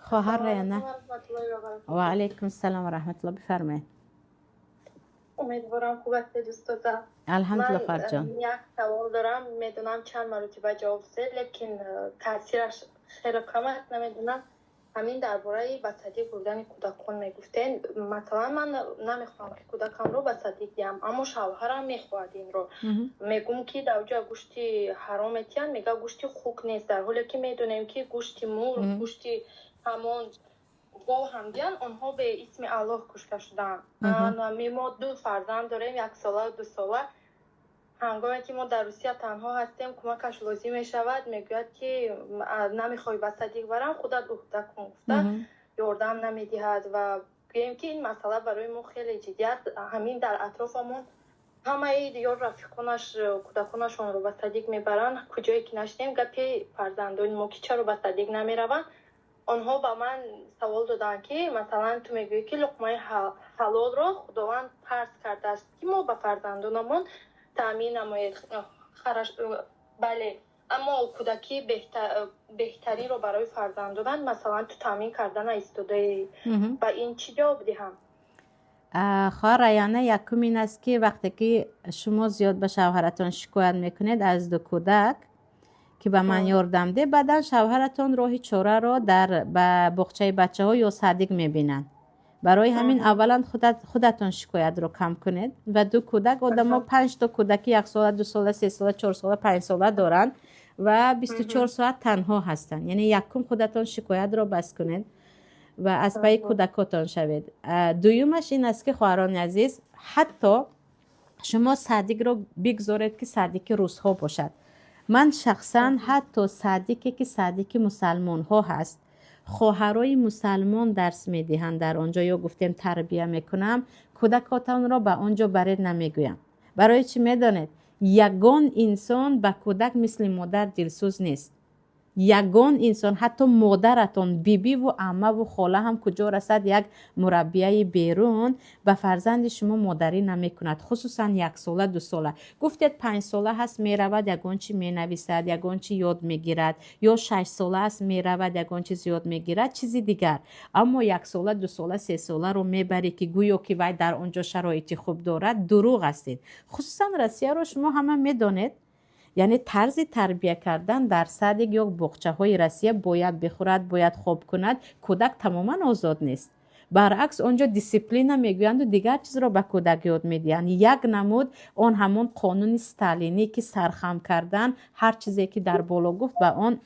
خواهر سلام علیکم ریانه. و رحمت الله و و برکاته. علیکم السلام و رحمت الله. بفرمایید. امیدوارم خوب هستی دوست عزیزم. الحمدلله من خواهر جان. یک سوال دارم، میدونم چند مرتبه جواب شد لیکن تاثیرش خیلی کم است. نمیدونم همین درباره بسادی بردن کودکان میگفتین. مثلا من نمیخوام که کودکم رو بسادی دیم، اما شوهرم میخواد این رو. میگم که در اونجا گوشتی حرام تیان، میگه گوشتی خوک نیست، در حالی که میدونیم که گوشتی مور، گوشتی همون گاو هم دیان اونها به اسم الله کشته شدن. ما 2 فرزند داریم، 1 ساله و 2 ساله. هنگامی که ما در روسیه تنها هستیم کمکش لازم می شود، میگوید که نمیخوای به صدیق برم، خودت عهده کن، گفته یاردم نمیدهد و گوییم که این مسئله برای ما خیلی جدی است. همین در اطرافمون همه دیگر رفیقانش کودکانشون رو به صدیق میبرن، کجایی که نشدیم گپی فرزندان ما که چرا به صدیق نمیروند. آنها با من سوال دادن که مثلا تو میگویی که لقمه حلال را خداوند فرض کرده است که ما به فرزندانمون تامین نماید خرش. بله، اما کودکی بهترین رو برای فرزندان مثلا تو تامین کردن ایستاده و این چی جواب دهم؟ خواهر ریانه، یکم این است که وقتی که شما زیاد به شوهرتان شکایت میکنید از 2 کودک که به من یاردم ده، بعدا شوهرتان راه چاره را در بخچه بچه ها یا صدیق میبینن. برای همین اولا خودتان شکایت رو کم کنید. و 2 کودک آدم ها 5 تا کودک 1 ساله 2 ساله 3 ساله 4 ساله 5 ساله دارن و 24 ساعت تنها هستن. یعنی یکم خودتان شکایت رو بس کنید و از پای کودکاتان شوید. دویمش این است که خواهران عزیز، حتی شما صدیق رو بگذارید که صدیق روزها باشد. من شخصا حتی صدیقی که صدیق مسلمان ها هست، خواهرای مسلمان درس میدهند در آنجا یا گفتیم تربیه میکنم، کودکاتان را به آنجا برید نمیگویم. برای چی میدانید؟ یگان انسان به کودک مثل مادر دلسوز نیست. یگان انسان، حتی مادرتون، بیبی و عمه و خاله هم کجا رسد یک مربیه بیرون به فرزند شما مادری نمی کند، خصوصا 1 ساله 2 ساله. گفتید 5 ساله هست میرود یگان چی می نویسد، یگان چی یاد میگیرد، یا 6 ساله است میرود یگان چیز یاد میگیرد، چیزی دیگر. اما 1 ساله 2 ساله 3 ساله رو میبری که گویا که وای در اونجا شرایطی خوب دارد، دروغ هستید. خصوصا روسیه رو شما همه میدانید. یعنی طرز تربیه کردن در صدیق یا بخچه های روسیه باید بخورد، باید خوب کند، کودک تماما آزاد نیست. برعکس اونجا دیسیپلین میگویند و دیگر چیز را به کودک یاد میدهند. یک نمود آن همون قانون استالینی که سرخم کردن، هر چیزی که در بالا گفت به آن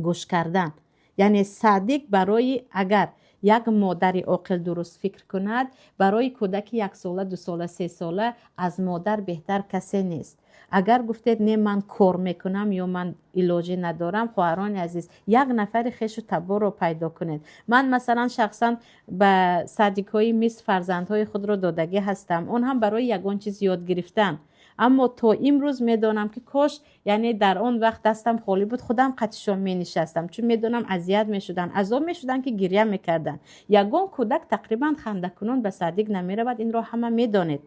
گوش کردن. یعنی صدیق برای اگر یک مادری عاقل درست فکر کند، برای کودک 1 ساله 2 ساله 3 ساله از مادر بهتر کسی نیست. اگر گفتید نه من کار میکنم یا من علاجی ندارم، خواهران عزیز 1 نفر خویش و تبار رو پیدا کنید. من مثلا شخصا به صدیقای مثل فرزندهای خود رو دادگی هستم، اون هم برای یگان چیز یاد گرفتن. اما تا امروز میدونم که کاش یعنی در اون وقت دستم خالی بود خودم قطعشون می نشستم، چون میدونم اذیت میشدن، عذاب میشدن که گریه میکردن. یگان کودک تقریبا خنده کنون به صدیق نمی رود، این رو همه میدانید.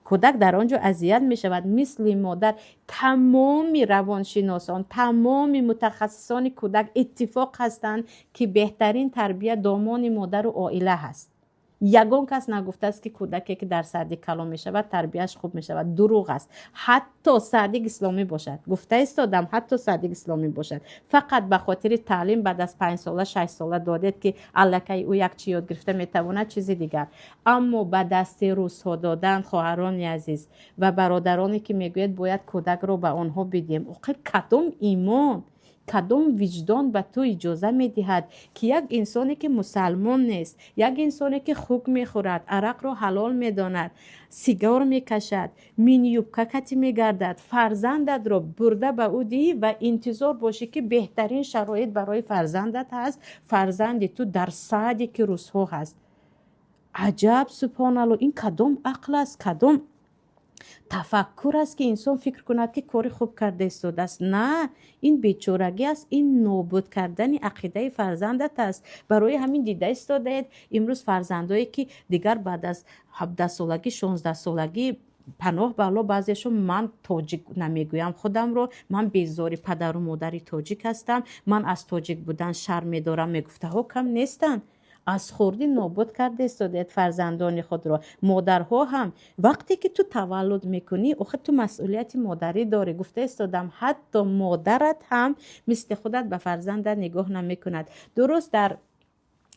کودک در آنجا اذیت می شود. مثل مادر تمام روانشناسان، تمام متخصصان کودک اتفاق هستند که بهترین تربیت دامان مادر و عائله هست. یگان کس نگفته است که کودکی که در صدیق کلام می شود تربیتش خوب می شود. دروغ است. حتی صدیق اسلامی باشد، گفته است آدم حتی صدیق اسلامی باشد، فقط به خاطر تعلیم بعد از 5 ساله 6 ساله دادید که الکی او یک چی یاد گرفته میتواند چیزی دیگر. اما به دست روزها دادن خواهران عزیز و برادرانی که میگوید باید کودک رو به آنها بدیم، آخر کدام ایمان، کدام وجدان به تو اجازه میدهد که یک انسانی که مسلمان نیست، یک انسانی که خوک میخورد، عرق رو حلال میداند، سیگار میکشد، مینیوبککتی میگردد، فرزندت رو برده به او دی و انتظار باشی که بهترین شرایط برای فرزندت هست، فرزند تو در سعدی که روزها هست. عجب سبحان الله، این کدام عقل است، کدام تفکر است که انسان فکر کند که کاری خوب کرده ایستاده است. نه، این بیچارگی است، این نابود کردن عقیده فرزندت است. برای همین دیده ایستاده امروز فرزندایی که دیگر بعد از 17 سالگی 16 سالگی پناه بالا بعضیشون من تاجیک نمیگویم خودم رو، من بیزاری پدر و مادری تاجیک هستم، من از تاجیک بودن شرم دارم. میگفته ها کم نیستن، از خوردی نابود کرده استودید فرزندان خود رو. مادرها هم وقتی که تو تولد میکنی آخه تو مسئولیت مادری داری. گفته استادم حتی مادرت هم مثل خودت به فرزندت نگاه نمیکند. درست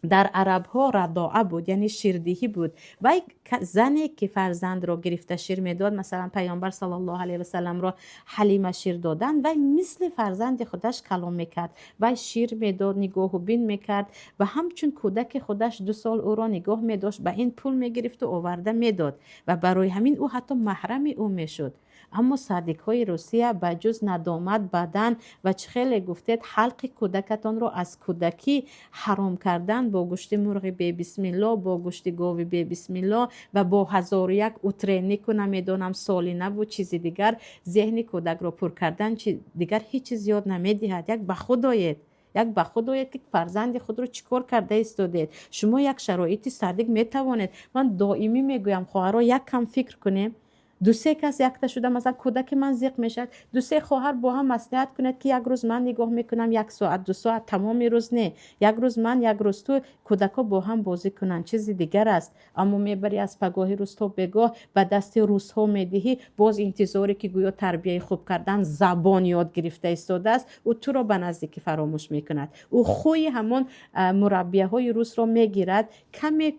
در عرب ها رضاعه بود، یعنی شیردهی بود. و زنی که فرزند را گرفته شیر میداد، مثلا پیامبر صلی الله علیه و سلم را حلیمه شیر دادن و مثل فرزند خودش کلام میکرد و شیر میداد، نگاه و بین میکرد و همچون کودک خودش 2 سال او را نگاه میداشت، به این پول میگرفت و آورده میداد و برای همین او حتی محرم او میشد. اما صادقای روسیه به جز ندامت بدن و چه خیلی گفتید حلق کودکتان رو از کودکی حرام کردن، با گوشت مرغ به بسم الله، با گوشت گاو به بسم الله و با 1001 اوترینیک و نمیدونم سالینه و چیزی دیگر ذهن کودک رو پر کردن، دیگر هیچ چیز یاد نمیدهد. یک به خود آید، یک به خود آید که فرزند خود رو چیکار کرده استودید. شما یک شرایطی صادق میتوانید. من دائمی میگویم خواهرها یک کم فکر کنیم. 2-3 کس یکتا شده، مثلا کودک من زیق میشد، 2-3 خواهر با هم مصلحت کنید که یک روز من نگاه میکنم 1 ساعت 2 ساعت، تمام روز نه، یک روز من یک روز تو، کودکا با هم بازی کنن چیز دیگر است. اما میبری از پگاهی روز تا بگاه به دست روزها میدهی، باز انتظاری که گویا تربیه خوب کردن زبان یاد گرفته ایستاده است و تو را به نزدیکی فراموش میکند. او خوی همون مربیه های روز را میگیرد. کمی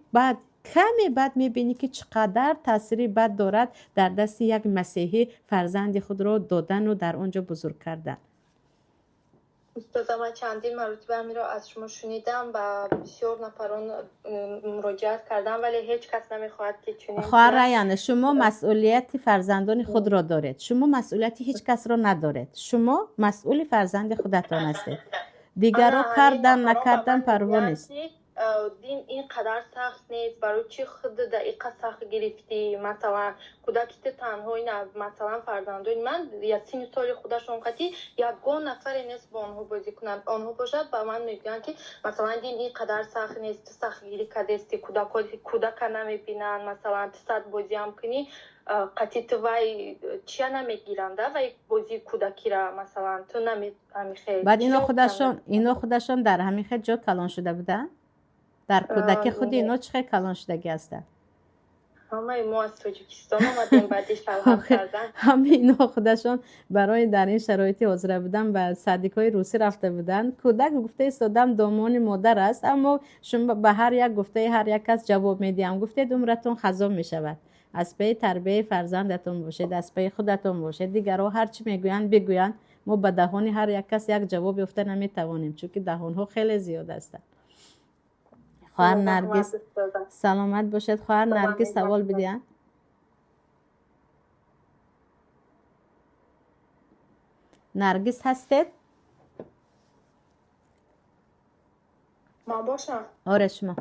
بعد میبینی که چقدر تاثیر بد دارد در دست یک مسیحی فرزند خود را دادن و در آنجا بزرگ کردن. استاد من چندین مرتبه همین را از شما شنیدم و بسیار نفران مراجعت کردم ولی هیچ کس نمیخواهد که چنین خواهر ریان، شما مسئولیت فرزندان خود را دارید، شما مسئولیت هیچ کس را ندارید، شما مسئول فرزند خودتان هستید. دیگرها کردن نکردن پروا نیست. دین اینقدر سخت نیست، برای چی خود دقیقه سخت گرفتی؟ مثلا کودکت تنهایی نه، مثلا فرزندان من یا 30 سال خودشون قطعی یگان نفری نیست با آنها بازی کنن. آنها باشد با من میگن که مثلا دین اینقدر سخت نیست، سخت گیری کردستی، کودک نمیبینن، مثلا صد بازی هم کنی قطعی تو وای چیا نمیگیرنده و بازی کودکی را مثلا تو نمیخوای. بعد اینا خودشون در همین خیلی جا کلان شده بودن. در کودکی خود اینا چه کلان شدگی هستن؟ همه ما از تاجیکستان اومدیم بعدش شوهر کردن. همه اینا خودشون برای در این شرایطی حاضر بودن به صدیقای روسی رفته بودن. کودک گفته استادم دامان مادر است، اما شما به هر یک گفته هر یک کس جواب میدیم. گفته عمرتون خزا میشود. از پی تربیه فرزندتون باشید، از پی خودتون باشید. دیگرها هر چی میگوین بگوین، ما به دهان هر یک کس یک جواب یافته نمیتوانیم، چون که دهانها خیلی زیاد هستند. خواهر نرگس سلامت باشد. خواهر نرگس سوال بدین. نرگس هستید؟ ما باشم. آره شما.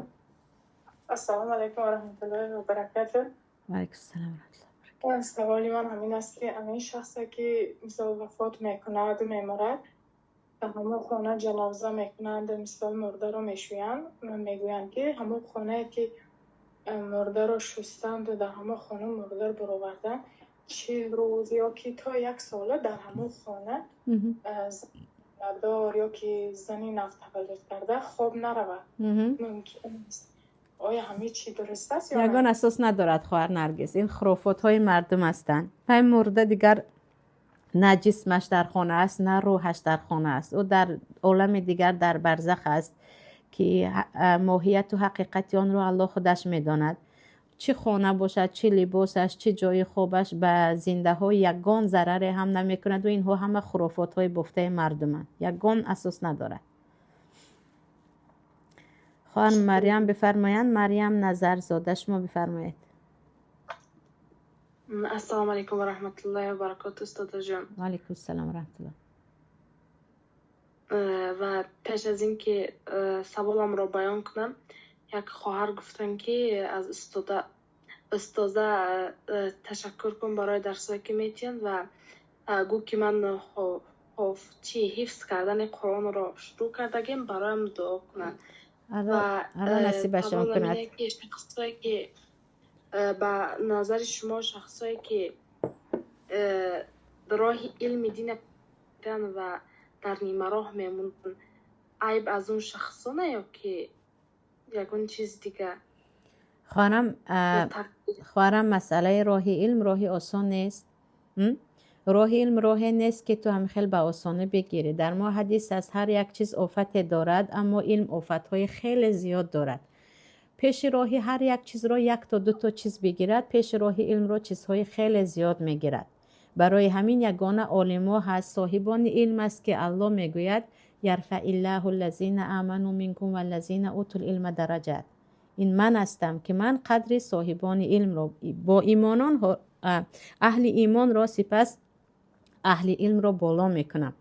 السلام علیکم و رحمت الله و برکاته. و علیکم السلام و رحمت الله. سوالی من همین است که همین شخصی که مثلا وفات میکند و میمرد در همون خانه جنازه میکنند، مثلا مرده رو میشویند، میگویند که همون خانه که مرده رو شستند و در همون خانه مرده رو برآوردن 40 روز یا که تا 1 ساله در همون خانه زندار یا که زنی نفت تولد کرده خواب نرود. ممکن است. آیا همه چی درست است یا یگان اساس ندارد خواهر نرگس. این خرافات های مردم هستند. پای مرده دیگر نه جسمش در خانه است نه روحش در خانه است، او در عالم دیگر در برزخ است که ماهیت و حقیقت آن رو الله خودش میداند. چه خانه باشد، چه لباسش، چه جای خوابش به زنده ها یگان ضرر هم نمی کند و اینها همه خرافات های بفته مردم، یگان اساس ندارد. خواهر مریم بفرمایند. مریم نظرزاده شما بفرمایید. السلام علیکم و رحمت الله و برکاته استاد جان. و علیکم السلام و رحمت الله. و پیش از این که سوالم را بیان کنم، یک خواهر گفتن که از استاده تشکر کن برای درسایی که میتین و گو که من حفظ کردن قرآن را شروع کردگیم برایم دعا کنن. و نصیبشان کند. شخصایی که به نظر شما شخصایی که راه علم دین و در نیمه راه میمونن عیب از اون شخصانه یا که یکون چیز دیگه؟ خواهرم مسئله راه علم راه آسان نیست. راه علم راه نیست که تو هم خیلی به آسانه بگیری. در ما حدیث از هر یک چیز آفت دارد، اما علم آفتهای خیلی زیاد دارد. پیش راهی هر یک چیز را یک تا دو تا چیز بگیرد، پیش راهی علم را چیزهای خیلی زیاد میگیرد. برای همین یگانه عالما هست، صاحبان علم است که الله میگوید یرفع الله الذین آمنوا منکم والذین اوتوا العلم درجات. این من هستم که من قدر صاحبان علم را با ایمانان اهل ایمان را سپس اهل علم را بالا میکنم.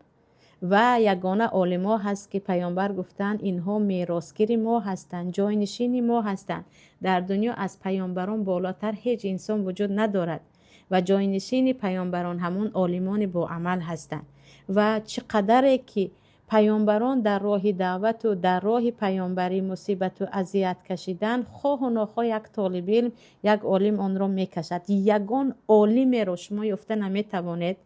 و یگانه عالما هست که پیامبر گفتند اینها میراثگیر ما هستند، جاینشین ما هستند. در دنیا از پیامبران بالاتر هیچ انسان وجود ندارد و جاینشین پیامبران همون عالمان با عمل هستند. و چقدر که پیامبران در راه دعوت و در راه پیامبری مصیبت و اذیت کشیدن، خواه و ناخواه یک طالب علم یک عالم آن را میکشد. یگان عالم را شما یافته نمیتوانید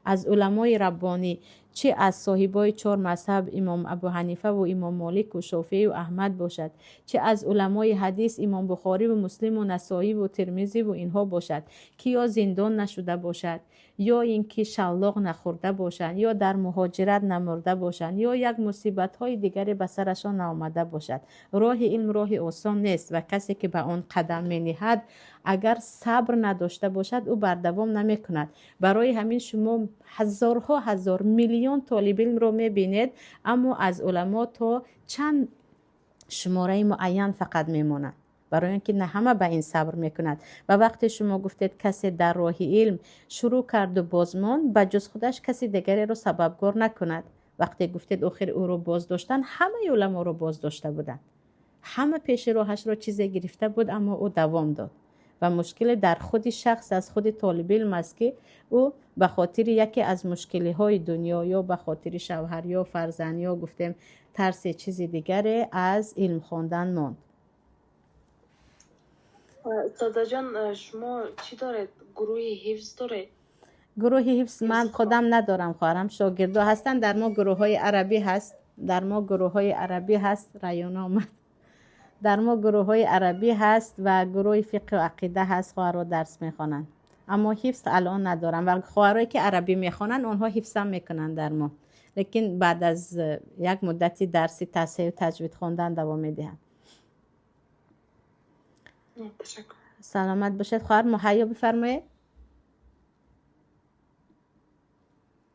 از علمای ربانی، چه از صاحبای 4 مذهب امام ابو حنیفه و امام مالک و شافعی و احمد باشد، چه از علمای حدیث امام بخاری و مسلم و نسائی و ترمذی و اینها باشد که یا زندان نشده باشد، یا اینکه شلاق نخورده باشند، یا در مهاجرت نمرده باشند، یا یک مصیبت های دیگری به سرشان نآمده باشد. راه علم راه آسان نیست و کسی که به آن قدم می نهد اگر صبر نداشته باشد او بر دوام نمی کند. برای همین شما هزارها هزار میلیون طالب علم رو می بینید، اما از علما تا چند شماره معین فقط می ماند، برای اینکه نه همه به این صبر میکند. و وقتی شما گفتید کسی در راه علم شروع کرد و بازمان، به جز خودش کسی دیگری رو سببگار نکند. وقتی گفتید آخر او رو باز داشتن، همه علما رو باز داشته بودند، همه پیش راهش رو چیزی گرفته بود، اما او دوام داد. و مشکل در خود شخص از خود طالب علم است که او به خاطر یکی از مشکلی های دنیا یا به خاطر شوهر یا فرزند یا گفتیم ترس چیزی دیگری از علم خواندن ماند. ساده جان شما چی دارید؟ گروه حفظ دارید؟ گروه حفظ من خودم ندارم، خواهرم شاگردا هستن. در ما گروه های عربی هست، در ما گروه های عربی هست، رایان آمد. در ما گروه های عربی هست و گروه فقه و عقیده هست، خواهرها درس میخوانن. اما حفظ الان ندارم و خواهرایی که عربی میخوانن اونها حفظ هم میکنن در ما، لیکن بعد از یک مدتی درسی تصحیح و تجوید خواندن دوام میدهند. تشکر. سلامت باشید خواهر. محیا بفرمایید.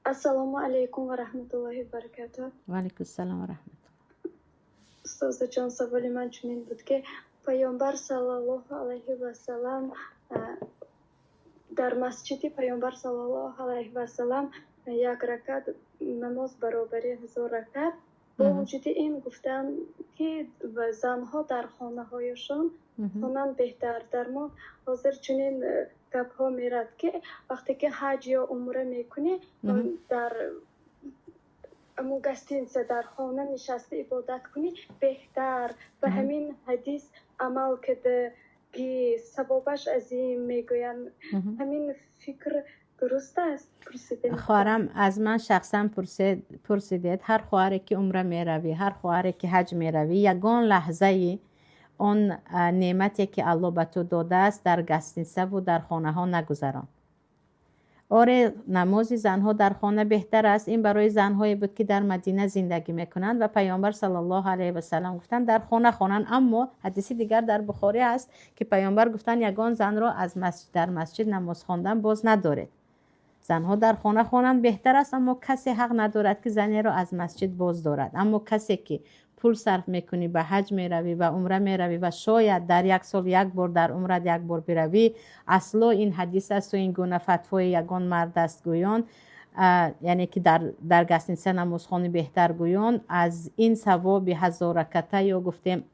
السلام علیکم و رحمت الله و برکاته. و علیکم السلام و رحمت الله. استاد جان سوالی من چنین بود که پیامبر صلی الله علیه و سلام در مسجد پیامبر صلی الله علیه و سلام یک رکعت نماز برابری 1000 رکعت، با وجود این گفتن که زنها در خانه هایشان خوانند بهتر. در ما حاضر چنین گپ ها میرد که وقتی که حج یا عمره میکنی در امو گستینس در خانه نشسته عبادت کنی بهتر. و همین حدیث عمل کده که ثوابش عظیم میگویند. همین فکر درست است؟ خواهرم از من شخصا پرسیدید هر خواهری که عمره میروی، هر خواهری که حج میروی، یگان لحظه اون نعمتی که الله به تو داده است در گستینسه و در خانه ها نگذران. آره نماز زنها در خانه بهتر است. این برای زنهایی بود که در مدینه زندگی میکنند و پیامبر صلی الله علیه و سلم گفتند در خانه خوانند. اما حدیث دیگر در بخاری است که پیامبر گفتند یگان زن را از در مسجد نماز خواندن باز ندارید. زنها در خانه خوانند بهتر است، اما کسی حق ندارد که زنی را از مسجد باز دارد. اما کسی که پول صرف میکنی، به حج میروی و عمره میروی و شاید در یک سال یک بار در عمره یک بار بروی، اصلا این حدیث است و این گونه فتوای یگان مرد است گویان، یعنی که در گستینسه نمازخوانی بهتر گویان، از این ثواب 1000 رکعته یا گفتیم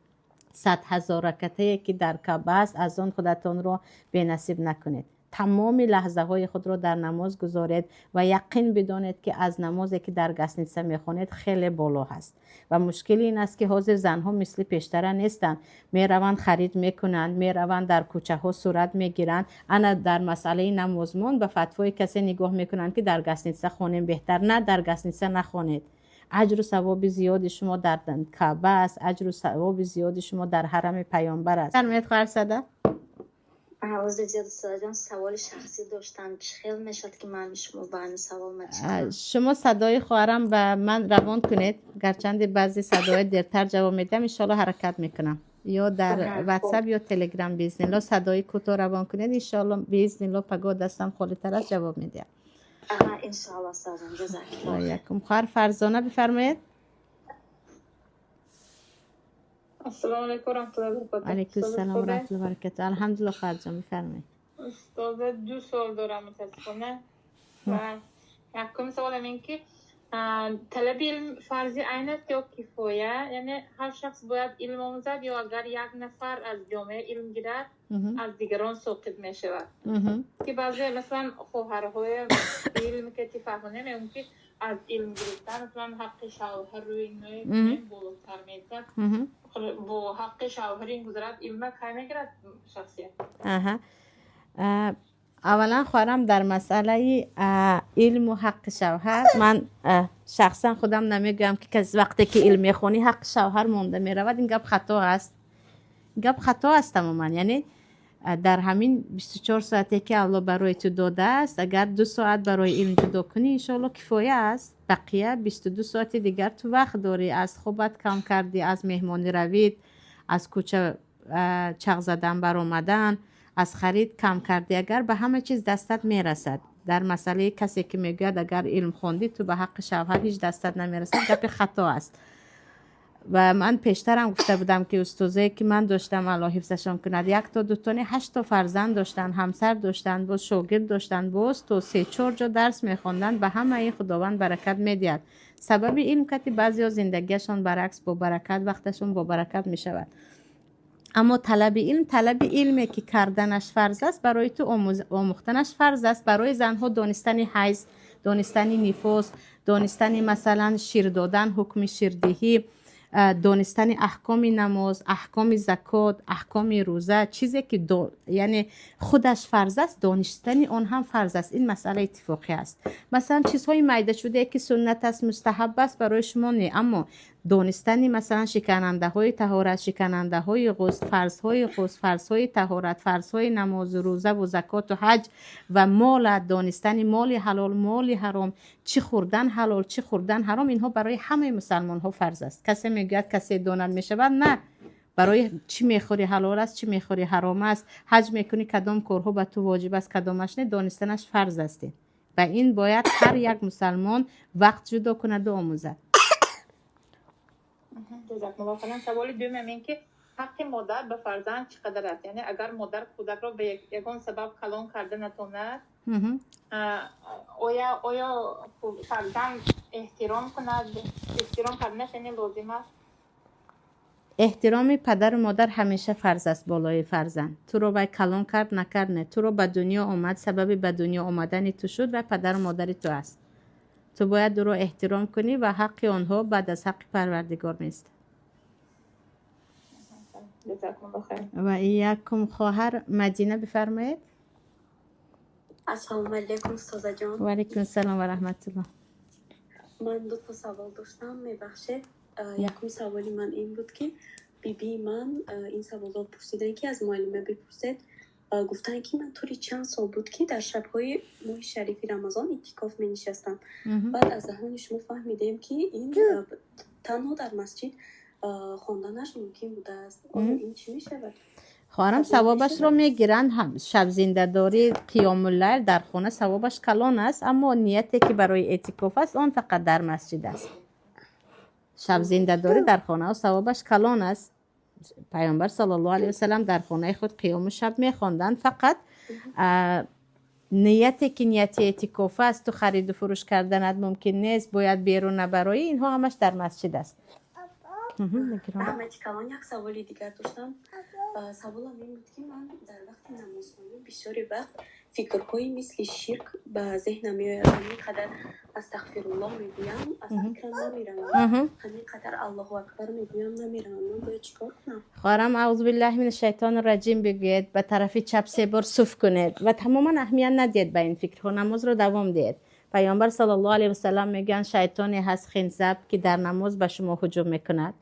100,000 رکعته که در کعبه است از آن خودتان را به نصیب نکنید. تمام لحظه های خود رو در نماز گذارید و یقین بدانید که از نمازی که در گسنیسه میخونید خیلی بالا هست. و مشکل این است که حاضر زنها مثل پیشتر نیستن، میروند خرید میکنند، میروند در کوچه ها صورت میگیرند. انا در مسئله نمازمون به فتوای کسی نگاه میکنند که در گسنیسه خونیم بهتر. نه، در گسنیسه نخونید. اجر و ثواب زیاد شما در کعبه است، اجر و ثواب زیاد شما در حرم پیامبر است. فرمایید خواهر صدا. عوض زیاد صدا جان، سوال شخصی داشتم. خیلی میشد که من شما بیان سوال مچم. شما صدای خواهرم به من روان کنید، گرچند بعضی صدای دیرتر جواب میدم، ان شاءالله حرکت میکنم، یا در واتساپ یا تلگرام باذن الله صدای کوتاه روان کنید، ان شاءالله باذن الله پگاه دستم خالی تر از جواب میدم. ان شاءالله سازم. جزاک الله. علیکم. خواهر فرزانه بفرمایید. السلام علیکم و رحمت الله و برکاته. علیکم السلام و رحمت الله و برکاته. الحمدلله خواهر جان بفرمایید. استاد دو سوال دارم متاسفانه. و یکم سوالم این که طلب علم فرضی عین است یا کفایه؟ یعنی هر شخص باید علم آموزد یا اگر یک نفر از جامعه علم گیرد از دیگران ساقط می شود؟ که بعضی مثلا خواهرهای علم که تفهمونه میگن که از علم گرفتن مثلا حق شوهر روی اینای بالاتر میگذارد، با حق شوهر این گذرد علم که میگرد شخصیت. اولا خواهرم در مسئله علم و حق شوهر، من شخصا خودم نمیگم که وقتی که علم میخونی حق شوهر مونده میرود، این گپ خطا است. گپ خطا است تماما. یعنی در همین 24 ساعتی که الله برای تو داده است، اگر 2 ساعت برای علم جدا کنی انشاءالله کفایه است. بقیه 22 ساعت دیگر تو وقت داری، از خوابت کم کردی، از مهمانی روید، از کوچه چغ زدن بر آمدن، از خرید کم کردی، اگر به همه چیز دستت میرسد. در مسئله کسی که میگوید اگر علم خوندی تو به حق شوهر هیچ دستت نمیرسد، گپ خطا است. و من پیشترم گفته بودم که استوزه که من داشتم الله حفظشان کند 1 تا 2 تا 8 تا فرزند داشتن، همسر داشتن، باز شاگرد داشتن، باز تو 3-4 جا درس میخوندن، به همه این خداوند برکت میدهد. سبب علم که بعضیا زندگیشان برعکس با برکت، وقتشون با برکت میشود. اما طلب علمی که کردنش فرض است، برای تو آموختنش فرض است. برای زنها دانستن حیض، دانستن نفاس، دانستن مثلا شیر دادن، حکم شیردهی، دانستن احکام نماز، احکام زکات، احکام روزه، چیزی که یعنی خودش فرض است، دانستن آن هم فرض است. این مسئله اتفاقی است. مثلا چیزهای میده شده که سنت است، مستحب است، برای شما نه، اما دانستن مثلا شکننده های طهارت، شکننده های غسل، فرض های غسل، فرض های طهارت، فرض های نماز، روزه و زکات و حج و مال، دانستن مال حلال، مال حرام، چی خوردن حلال، چی خوردن حرام، اینها برای همه مسلمان ها فرض است. کسی میگه کسی داند میشود، نه، برای چی میخوری حلال است، چی میخوری حرام است، حج میکنی کدام کارها به تو واجب است، کدامش نه، دانستنش فرض است. و این باید هر یک مسلمان وقت جدا کند و آموزد. جزاک الله خیرا. سوال دوم این که حق مادر به فرزند چقدر است؟ یعنی اگر مادر کودک را به یگان سبب کلان کرده نتواند، آیا فرزند احترام کند؟ احترام کردنش یعنی لازم است؟ احترام پدر و مادر همیشه فرض است بالای فرزند. تو رو وای کلان کرد نکرد نه، تو رو به دنیا آمد، سبب به دنیا آمدن تو شد و پدر و مادر تو است. تو باید دو رو احترام کنی و حق آنها بعد از حق پروردگار نیست. و یکم خواهر مدینه بفرمایید. السلام علیکم استاد جان. و علیکم السلام و رحمت الله. من 2 تا سوال داشتم، میبخشید. یکم سوالی من این بود که بیبی من این سوال رو پرسیدن که از معلمه بپرسید. گفتن که من طوری چند سال بود که در شب‌های ماه شریف رمضان اعتکاف می نشستم. بعد از ذهن شما فهمیدیم که این تنها در مسجد خواندنش ممکن بوده است. این چی میشه؟ خواهرم ثوابش رو میگیرن. هم شب زنده داری قیام اللیل در خانه ثوابش کلان است، اما نیتی که برای اعتکاف است آن فقط در مسجد است. شب زنده داری در خانه و ثوابش کلان است. پیامبر صلی الله علیه و سلم در خانه خود قیام شب میخواندن. فقط نیتی که نیت اعتکاف است، تو خرید و فروش کردنت ممکن نیست، باید بیرون نبرایی، اینها همش در مسجد است. رحمتی کلان یک سوالی دیگر داشتم. سوالم این بود که من در وقت نمازخوانی بسیاری وقت فکرهایی مثل شرک به ذهنم میآید. همین قدر استغفرالله میگویم از فکرم نمیرم، همین قدر الله اکبر میگویم نمیرم. من باید چیکار کنم؟ خواهرم اعوذ بالله من الشیطان الرجیم بگوید، به طرف چپ 3 بار صف کنید و تماما اهمیت ندید به این فکرها، نماز رو دوام دید. پیامبر صلی الله علیه و سلم میگن شیطانی هست خنزب که در نماز به شما هجوم میکند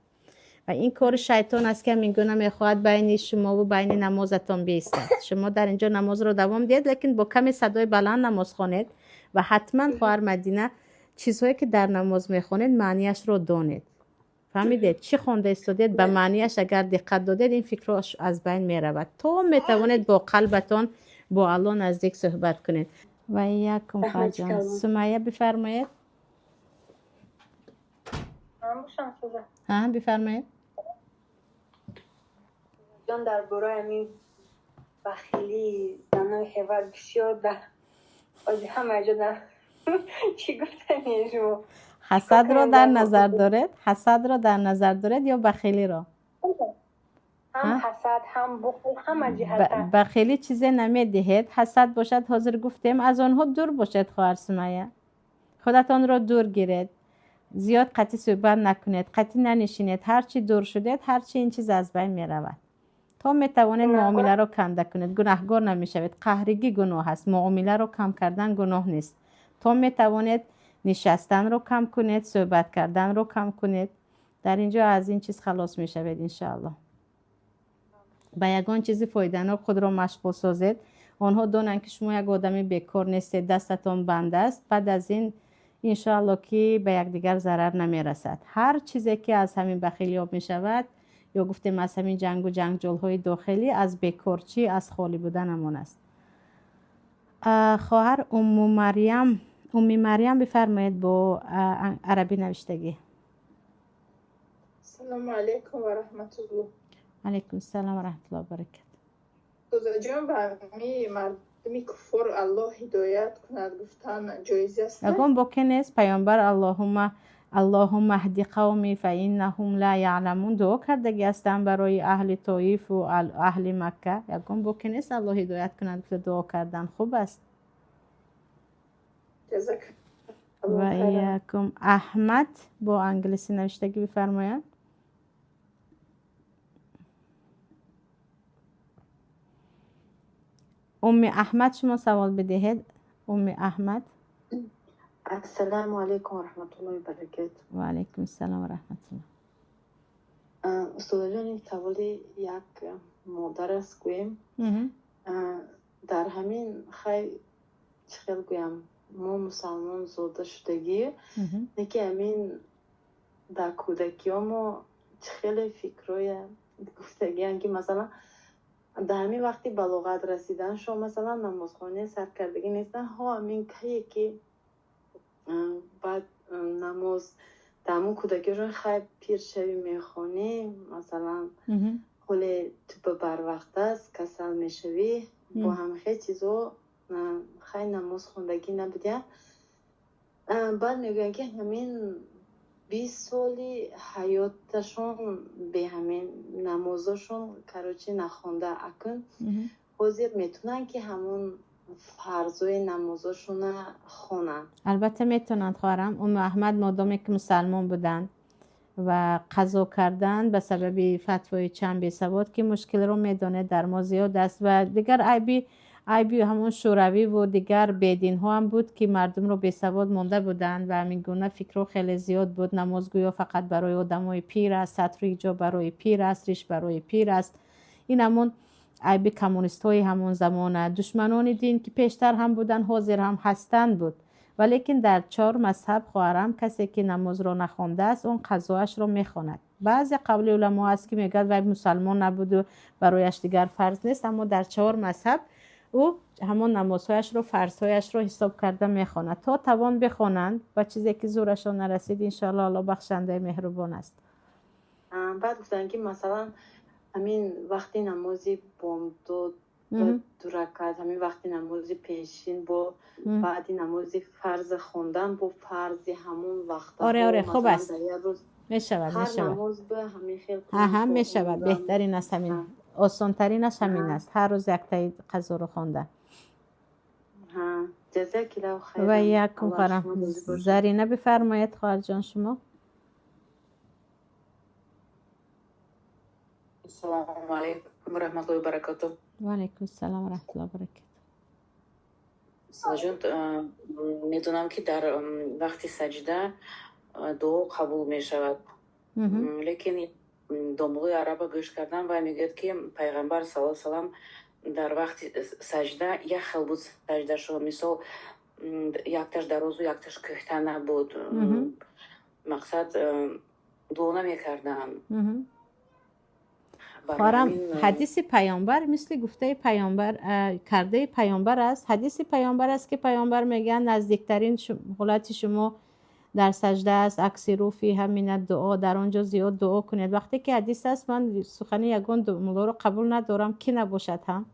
و این کار شیطان است که میگونه میخواهد بین شما و بین نمازتان بیستد. شما در اینجا نماز رو دوام دید، لیکن با کمی صدای بلند نماز خوانید و حتما خواهر مدینه چیزهایی که در نماز میخونید معنیش رو دانید. فهمیدید چی خونده استودید به معنیش اگر دقت دادید این فکر از بین میرود. تو میتوانید با قلبتان با الله نزدیک صحبت کنید. و یکم خواهر سمیه بفرمایید. بفرمایید. جان در برای همین بخیلی زنای حیوان بسیار در همه جا در چی گفتنی شما؟ حسد را در نظر دارید؟ حسد را در نظر دارید یا بخیلی را؟ هم حسد هم بخل همه جهت. بخیلی چیزی نمیدهید. حسد باشد حاضر گفتیم از آنها دور باشد. خواهر سمیه خودتان را دور گیرید، زیاد قطعی صحبت نکنید، قطعی ننشینید. هرچی دور شدید هرچی این چیز از بین می رود. تا می توانید معامله را کم کنید. گناهگار نمی شوید. قهرگی گناه است، معامله را کم کردن گناه نیست. تا می توانید نشستن رو کم کنید، صحبت کردن رو کم کنید. در اینجا از این چیز خلاص می شوید انشاءالله. با یگان چیزی فایده‌ناک خود را مشغول سازید. آنها دانند که شما یک آدمی بیکار نیستید، دستتان بند است. بعد از این انشاءالله که به یکدیگر ضرر نمی رسد. هر چیزی که از همین بخیلی می شود یا گفتیم از همین جنگ و جنگجوی‌های داخلی از بیکارچی، از خالی بودن همون است. خواهر ام مریم بفرمایید با عربی نوشتگی. السلام علیکم و رحمت الله. علیکم السلام و رحمت الله و برکاته. دوزا جان به همی مردمی کفار الله هدایت کند گفتن جایز است؟ اگم بکن نیست. پیامبر اللهم اهدی قومی فانهم لا یعلمون دعا کردگی هستن برای اهل طائف و اهل مکه. اگم بکن نیست الله هدایت کند که دعا کردن خوب است. جزاک و ایاکم. احمد با انگلیسی نوشتگی بفرمایید. ام احمد شما سوال بدهید. ام احمد. السلام علیکم و رحمت الله و برکاته. و علیکم السلام و رحمت الله. استاد جان این سوالی یک مادر است گویم در همین خیلی چخیل گویم ما مسلمان زاده شدگی نکی همین در کودکی ها ما چخیل فکرهای گفتگی هم که مثلا در همین وقتی بلوغت رسیدن شما مثلا نمازخوانی سرکردگی نیستن ها همین که بعد نماز دمون کودکیشون خیلی پیر شوی میخونی مثلا خلی تو بر وقت است کسل میشوی با همه خیلی چیزو خیلی نماز خوندگی نبودیم. بعد میگوین که همین 20 سالی حیاتشون به همین نمازشون کراچی نخونده اکن حاضر میتونن که همون فرضای نمازشون خونن. البته میتونن خواهرم. ام احمد مادامی که مسلمان بودن و قضا کردن به سبب فتوای چند بی سواد که مشکل رو میدونه در ما زیاد است و دیگر عیبی همون شوروی و دیگر بیدین ها هم بود که مردم رو بی سواد مونده بودن و همین گونه فکر خیلی زیاد بود. نمازگویا فقط برای آدمای پیر است، سطر حجاب برای پیر است، ریش برای پیر است. این همون عیب کمونیست های همون زمانه. دشمنان دین که پیشتر هم بودن حاضر هم هستند بود. ولیکن در 4 مذهب خواهرم کسی که نماز رو نخونده است اون قضاش رو میخواند. بعضی قول علما هست که میگه ولی مسلمان نبود و برایش دیگر فرض نیست، اما در 4 مذهب او همون نمازهایش رو فرضهایش رو حساب کرده میخواند تا توان بخونند و چیزی که زورشون نرسید انشاءالله الله بخشنده مهربان است. بعد گفتن که مثلا همین وقتی نمازی بامداد دو رکعت همین وقتی نمازی پیشین با بعدی نمازی فرض خوندن با فرضی همون وقت آره خوب است. میشود هر نماز به همین خیلی هم میشود. بهترین است همین، آسان ترینش همین است، هر روز یک تایی قضا رو خوانده. جزاک الله خیر. و یکم خورم زرینه بفرمایید خواهر جان شما. السلام علیکم و رحمت الله و برکاته. و علیکم السلام و رحمت الله و برکاته. ساجون میدونم که در وقت سجده دعا قبول می شود، لیکن داملوی عرب گوش کردم و میگوید که پیغمبر صلی الله علیه و سلم در وقت سجده یک خیل بود سجده شد، مثال یکتش دراز و یکتش کهته نبود، مقصد دعا نمی کردن. خارم حدیث پیامبر مثل گفته پیامبر کرده پیامبر است. حدیث پیامبر است که پیامبر میگن نزدیکترین حالت شما در سجده است، اکثروا فی همین دعا، در آنجا زیاد دعا کنید. وقتی که حدیث است من سخن یگان مولا رو قبول ندارم که نباشد هم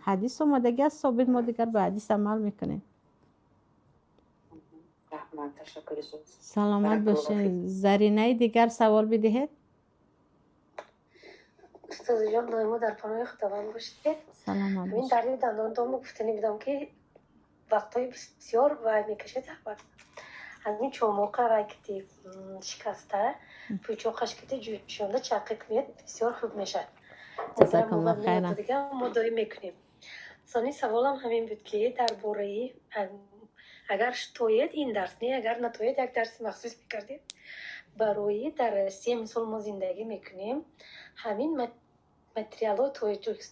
حدیث آمدگی است ثابت، ما دیگر به حدیث عمل میکنیم. سلامت باشه. زرینه دیگر سوال بدهید. استاد جان دائما در پناه خداوند باشید. سلامت باشه. در این دندان دوم گفتنی بودم که وقتای بسیار وای میکشه زحمت. همین چون موقع وقتی شکسته پوچوقش که جوشونده چاقک میاد بسیار خوب میشه. جزاک الله خیر. دیگه ما داریم میکنیم. ثانی سوالم همین بود که درباره اگر توید این درس نه، اگر نتوید یک درس مخصوص میکردید برای در سی مثال ما زندگی میکنیم، همین متریالو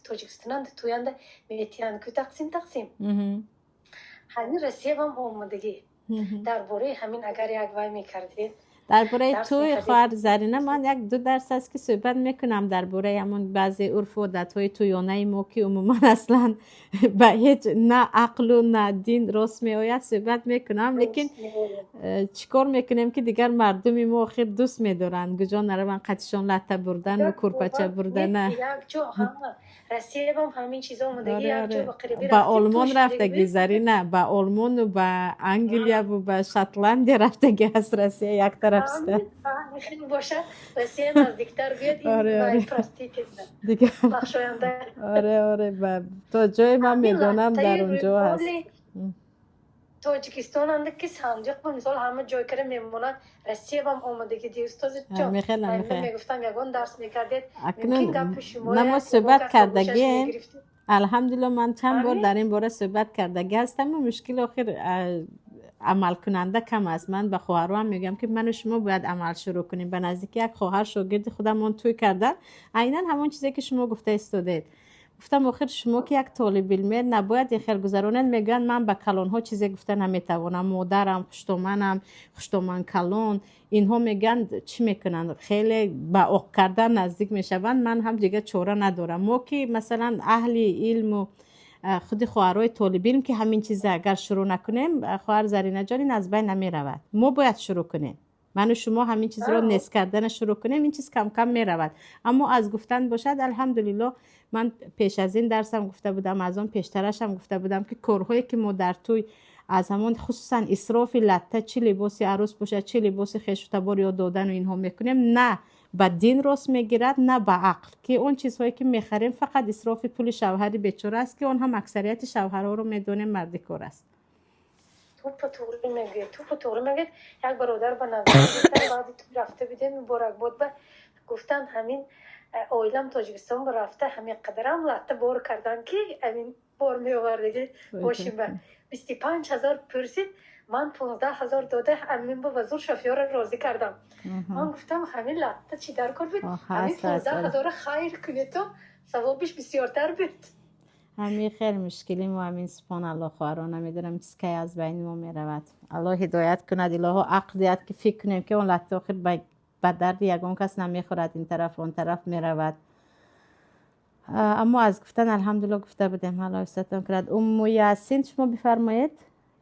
توجیکستان تویانده میتیان که تقسیم همین رسیه هم آمدگی درباره همین اگر یک وای میکردید درباره توی خواهر زرینه من یک دو درس است که صحبت میکنم درباره همون بعضی عرف و عادت‌های تویانه ما که عموما اصلا به هیچ نه عقل و نه دین راست میآید صحبت میکنم، لیکن چیکار میکنیم که دیگر مردم ما آخر دوست میدارن گجان نروان قطشان لطه بردن و کرپچه بردن. یک جو رسیبم همین چیزا اومدگی یک جو قریبی به آلمان رفتگی زرینه، به آلمان و به انگلیا و به شتلند رفتگی هست رسیه یک طرف است. میخواد باشه رسیه نزدیکتر بیاد این پرستیک دیگه بخشاینده. آره تا جای من میدونم در اونجا هست. تاجیکستان انده که سنجاق به مثال همه جای کره میمونن رسیه هم آمدگی دی استاد جان میگفتم یگان درس میکردید ممکن گپ شما نما صحبت کردگی الحمدلله من چند بار در این باره صحبت کردگی هستم و مشکل آخر عمل کننده کم است. من به خواهرام میگم که من و شما باید عمل شروع کنیم. به نزدیک یک خواهر شاگرد خودمون توی کردن عیناً همون چیزی که شما گفته استادید. گفتم آخر شما که یک طالب علمی نباید این خیل گذرانید. میگن من به کلان ها چیزی گفته نمیتوانم، مادرم خشتومن کلان اینها میگن چی میکنن خیلی به عق کردن نزدیک میشوند. من هم دیگه چاره ندارم. ما که مثلا اهل علم و خود خواهرای طالب علم که همین چیز اگر شروع نکنیم خواهر زرینه جان این از بین نمی رود. ما باید شروع کنیم. من و شما همین چیز رو نصف کردن شروع کنیم این چیز کم کم می رود. اما از گفتن باشد الحمدلله. من پیش از این درسم گفته بودم، از اون پیشترش هم گفته بودم که کارهایی که ما در توی از همون خصوصا اسراف لطه چه لباس عروس باشه چه لباس خیش و تبار یا دادن و اینها میکنیم نه با دین راست میگیرد نه با عقل، که اون چیزهایی که میخریم فقط اسراف پول شوهری بیچاره است که اون هم اکثریت شوهرها رو میدونیم مردی کار است. تو پتوری میگه یک برادر به نظر گفتن بعد تو رفته بیده مبارک بود به گفتن همین اویلم تاجیکستان رفته همین قدرم لطه بار کردن که همین بار میوردگی باشیم به 25,000 پرسید من 15,000 داده همین با وزور شفیار راضی کردم. من گفتم همین لطه چی در کار بید همین 15,000 خیر کنی تو ثوابش بسیارتر بید. همین خیلی مشکلی ما همین سبحان الله خواهران نمیدونم که از بین ما میرود. الله هدایت کند الله عقدیت که فکر کنیم که اون لطه آخر به درد یگان کس نمیخورد این طرف اون طرف میرود. اما از گفتن الحمدلله گفته بودیم. الله استتون کرد. ام یاسین شما بفرمایید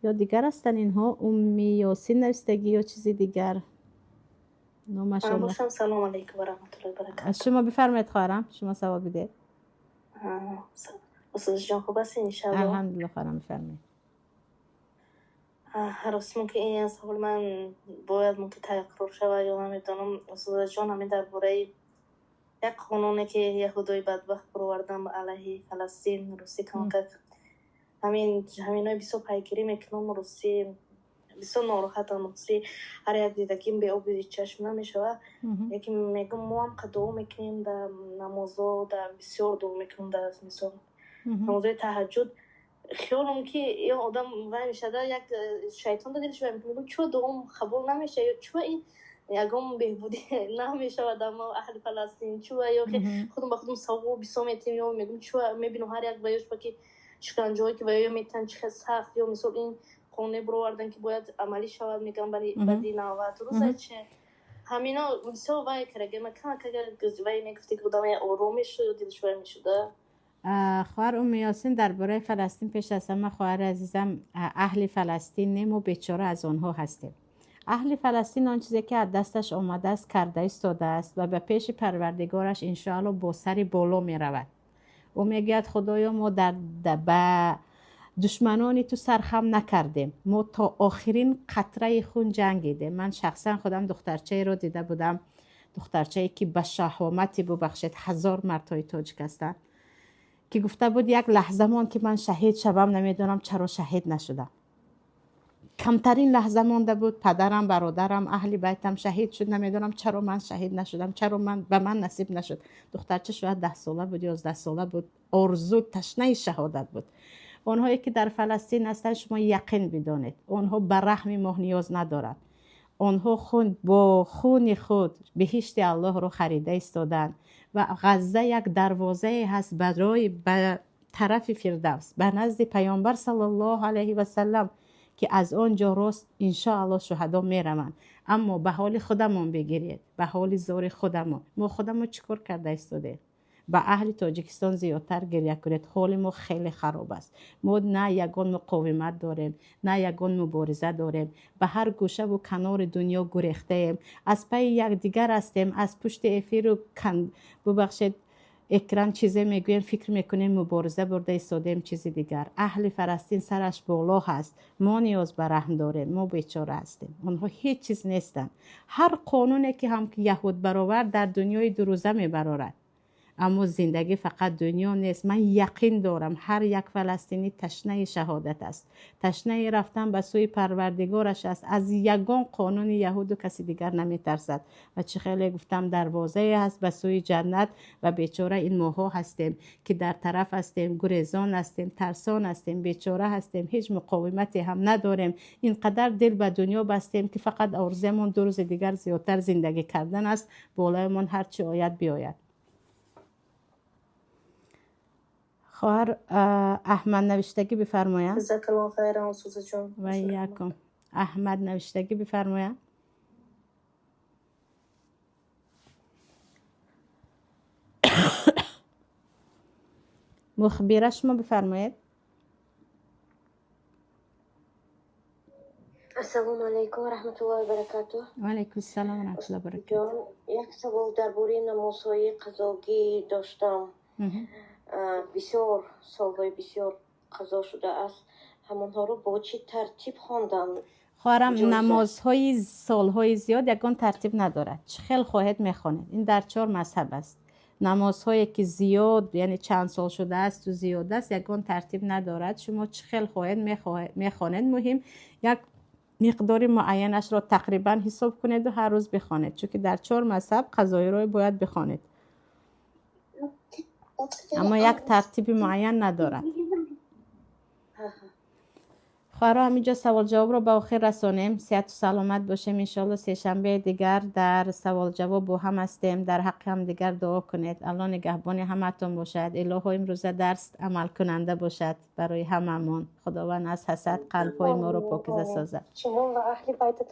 یا دیگر هستن اینها؟ ام یاسین نوشتگی یا چیزی دیگر؟ نامشون سلام علیکم و رحمت الله و برکاته. شما بفرمایید خواهرم شما سوال بدید. استاد جان خوب هستین ان شاء الله؟ الحمدلله خواهرم بفرمایید. راست ممکن این سوال من باید ممکن تکرار شود یا نمیدونم استاد جان همین درباره یک قانونی که یهودای بدبخت برآوردن علیه فلسطین روسی که همینای بسیار پیگیری میکنم روسی بسیار ناراحتم روسی هر یک دیدگیم به آب چشم نمیشود یکی میگم ما هم دعا میکنیم در نمازها در بسیار دعا میکنیم در مثلا نمازهای تهجد خیالم که یه آدم وای میشه یک شیطان دادیدش وای میگم چرا دعام قبول نمیشه یا چرا این یگام بهبودی نمیشه و دم اهل فلسطین چرا یا که خودم با خودم سوال بسیار میتیم یا میگم چرا میبینم هر یک بایش با که شکنجه‌ای که وای میتن چه سخت یا مثلا این قانون برآوردن که باید عملی شود میگم ولی بعدی 90 روز چه همینا بسیار وای کرده من که وای میگفتی که بودم آرومش دیدش وای میشده. خواهر ام یاسین درباره فلسطین پیش از همه خواهر عزیزم اهل فلسطین نیم و بیچاره از آنها هستیم. اهل فلسطین آن چیزی که از دستش آمده است کرده ایستاده است و به پیش پروردگارش انشاءالله با سری بالا می رود. او میگوید خدایا ما به دشمنانی تو سرخم نکردیم، ما تا آخرین قطره خون جنگیدیم. من شخصا خودم دخترچه رو دیده بودم، دخترچه‌ای که به شهامتی ببخشید 1000 مرتای تاجیک هستند که گفته بود یک لحظه مان که من شهید شوم نمیدونم چرا شهید نشدم. کمترین لحظه مانده بود پدرم برادرم اهل بیتم شهید شد نمیدونم چرا من شهید نشدم، چرا به من نصیب نشد. دخترچه شاید 10 ساله بود 11 ساله بود، آرزو تشنه شهادت بود. آنهایی که در فلسطین هستند شما یقین بدانید آنها به رحم ما نیاز ندارند. آنها با خون خود بهشت الله رو خریده ایستادند و غزه یک دروازه هست برای به طرف فردوس به نزد پیامبر صلی الله علیه و سلم که از آنجا راست ان شاء الله شهدا میروند. اما به حال خودمون بگیرید، به حال زور خودمون. ما خودمون چیکار کرده ایستاده؟ به اهل تاجیکستان زیادتر گریه کنید، حال ما خیلی خراب است. ما نه یگان مقاومت داریم نه یگان مبارزه داریم، به هر گوشه و کنار دنیا گریخته ایم، از پای یکدیگر هستیم، از پشت افیر و ببخشید اکران چیزی میگویم فکر میکنیم مبارزه برده ایستادیم چیزی دیگر. اهل فلسطین سرش بالا هست، ما نیاز به رحم داریم، ما بیچاره هستیم، اونها هیچ چیز نیستن. هر قانونی که هم که یهود برآورد در دنیای دو روزه میبرارد، اما زندگی فقط دنیا نیست. من یقین دارم هر یک فلسطینی تشنه شهادت است، تشنه رفتن به سوی پروردگارش است، از یگان قانون یهود و کسی دیگر نمی ترسد. و چه خیلی گفتم دروازه هست به سوی جنت و بیچاره این ماها هستیم که در طرف هستیم، گریزان هستیم، ترسان هستیم، بیچاره هستیم، هیچ مقاومتی هم نداریم. اینقدر دل به دنیا بستیم که فقط آرزومون 2 روز دیگر زیادتر زندگی کردن است، بالایمون هر چی آید بیاید. خواهر احمد نوشتگی بفرمایید. جزاک الله خیر استاد جان. و یاکم. احمد نوشتگی بفرمایید. مخبره شما بفرمایید. السلام علیکم و رحمت الله و برکاته. و علیکم السلام و رحمت الله و برکاته. یک سوال درباره نمازهای قضایی داشتم. بسیار سالهای بسیار قضا شده است، همونها رو با چه ترتیب خواندن؟ خواهرم نمازهای سالهای زیاد یگان ترتیب ندارد، چه خیلی خواهد میخوانید. این در 4 مذهب است. نمازهایی که زیاد یعنی چند سال شده است و زیاد است یگان ترتیب ندارد. شما چه خیلی خواهد میخوانید، مهم یک مقدار معینش را تقریبا حساب کنید و هر روز بخوانید، چون که در 4 مذهب قضایی را باید بخوانید، اما یک ترتیب معین ندارد. خواهرها همینجا سوال جواب رو به آخر رسانیم. صحت و سلامت باشیم. انشالله 3 شنبه دیگر در سوال جواب با هم هستیم. در حق هم دیگر دعا کنید. الله نگهبان همتون باشد. الهی امروز درس عمل کننده باشد برای هممون. خداوند از حسد قلب‌های ما رو پاکیزه سازد. شما و اهل بیت